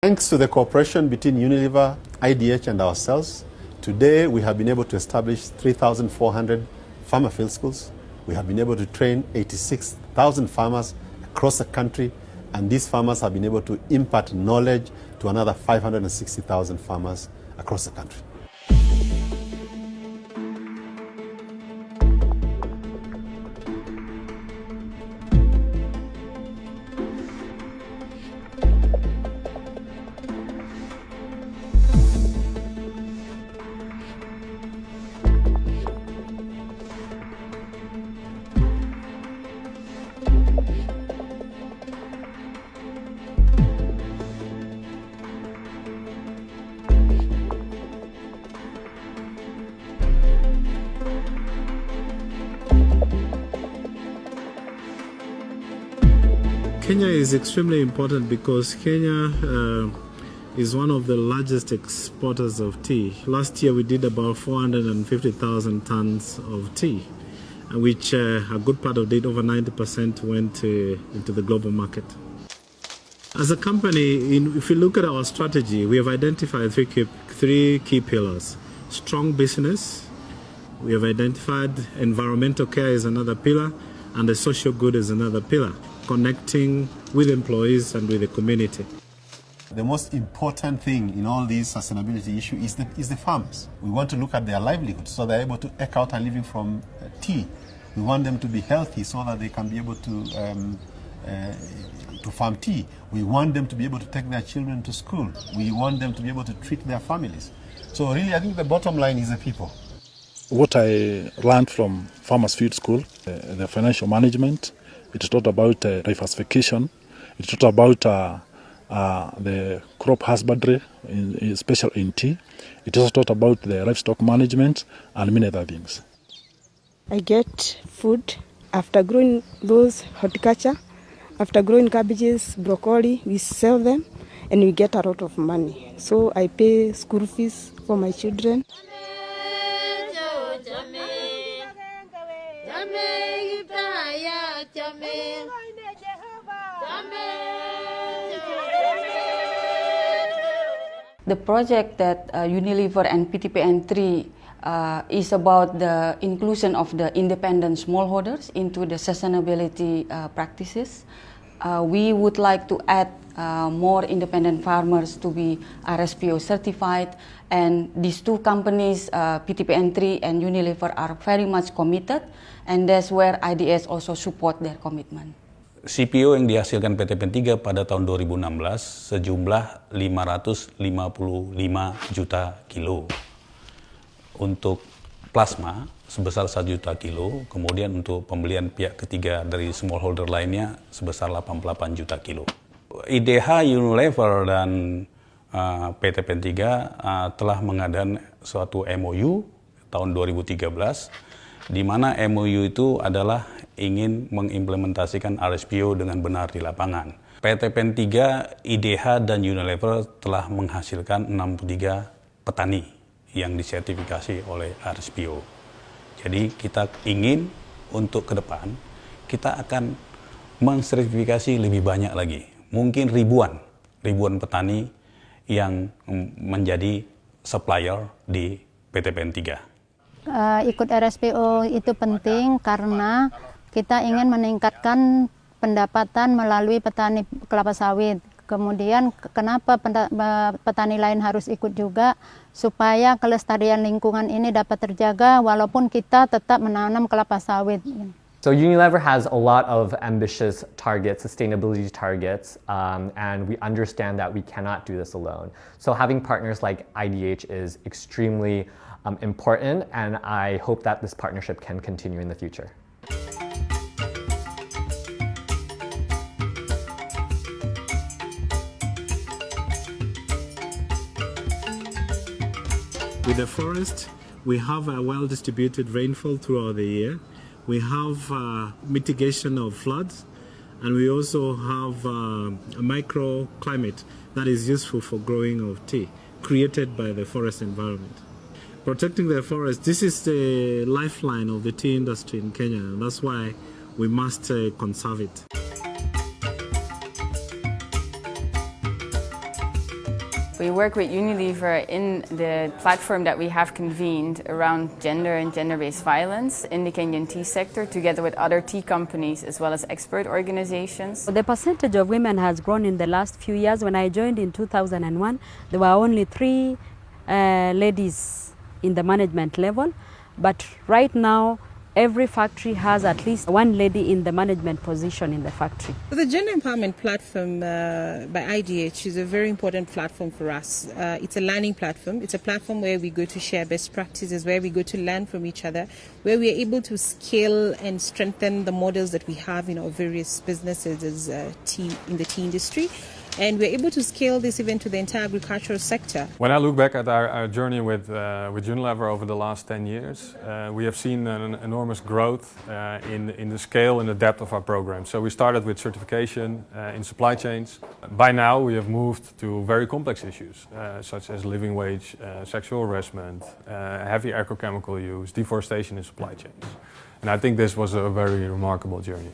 Thanks to the cooperation between Unilever, IDH and ourselves, today we have been able to establish 3,400 farmer field schools. We have been able to train 86,000 farmers across the country, and these farmers have been able to impart knowledge to another 560,000 farmers across the country. Kenya is extremely important because Kenya is one of the largest exporters of tea. Last year we did about 450,000 tons of tea, which a good part of it, over 90%, went into the global market. As a company, if you look at our strategy, we have identified three key pillars. Strong business, we have identified environmental care is another pillar, and the social good is another pillar, connecting with employees and with the community. The most important thing in all these sustainability issues is the farmers. We want to look at their livelihood so they're able to eke out a living from tea. We want them to be healthy so that they can be able to farm tea. We want them to be able to take their children to school. We want them to be able to treat their families. So really, I think the bottom line is the people. What I learned from Farmers Field School, the financial management, it taught about diversification, it taught about the crop husbandry, especially in tea. It also taught about the livestock management and many other things. I get food after growing those horticulture, after growing cabbages, broccoli, we sell them and we get a lot of money. So I pay school fees for my children. The project that Unilever and PTPN3 is about the inclusion of the independent smallholders into the sustainability practices. We would like to add more independent farmers to be RSPO certified, and these two companies, PTPN3 and Unilever, are very much committed, and that's where IDS also support their commitment. CPO yang dihasilkan PTPN3 pada tahun 2016 sejumlah 555 juta kilo. Untuk plasma sebesar 1 juta kilo, kemudian untuk pembelian pihak ketiga dari smallholder lainnya sebesar 88 juta kilo. IDH, Unilever, dan PTPN3 telah mengadakan suatu MOU tahun 2013, di mana MOU itu adalah ingin mengimplementasikan RSPO dengan benar di lapangan. PTPN3, IDH, dan Unilever telah menghasilkan 63 petani yang disertifikasi oleh RSPO. Jadi kita ingin untuk ke depan, kita akan mensertifikasi lebih banyak lagi. Mungkin ribuan petani yang menjadi supplier di PTPN3. Ikut RSPO itu penting karena kita ingin meningkatkan pendapatan melalui petani kelapa sawit. Kemudian kenapa petani lain harus ikut juga, supaya kelestarian lingkungan ini dapat terjaga walaupun kita tetap menanam kelapa sawit. So Unilever has a lot of ambitious targets, sustainability targets, and we understand that we cannot do this alone. So having partners like IDH is extremely important, and I hope that this partnership can continue in the future. With the forest, we have a well-distributed rainfall throughout the year. We have mitigation of floods, and we also have a microclimate that is useful for growing of tea, created by the forest environment. Protecting the forest, this is the lifeline of the tea industry in Kenya, and that's why we must conserve it. We work with Unilever in the platform that we have convened around gender and gender-based violence in the Kenyan tea sector, together with other tea companies as well as expert organizations. The percentage of women has grown in the last few years. When I joined in 2001, there were only 3 ladies in the management level, but right now every factory has at least 1 lady in the management position in the factory. The Gender Empowerment Platform by IDH is a very important platform for us. It's a learning platform. It's a platform where we go to share best practices, where we go to learn from each other, where we are able to scale and strengthen the models that we have in our various businesses as in the tea industry. And we're able to scale this even to the entire agricultural sector. When I look back at our journey with Unilever over the last 10 years, we have seen an enormous growth in the scale and the depth of our program. So we started with certification in supply chains. By now we have moved to very complex issues, such as living wage, sexual harassment, heavy agrochemical use, deforestation in supply chains. And I think this was a very remarkable journey.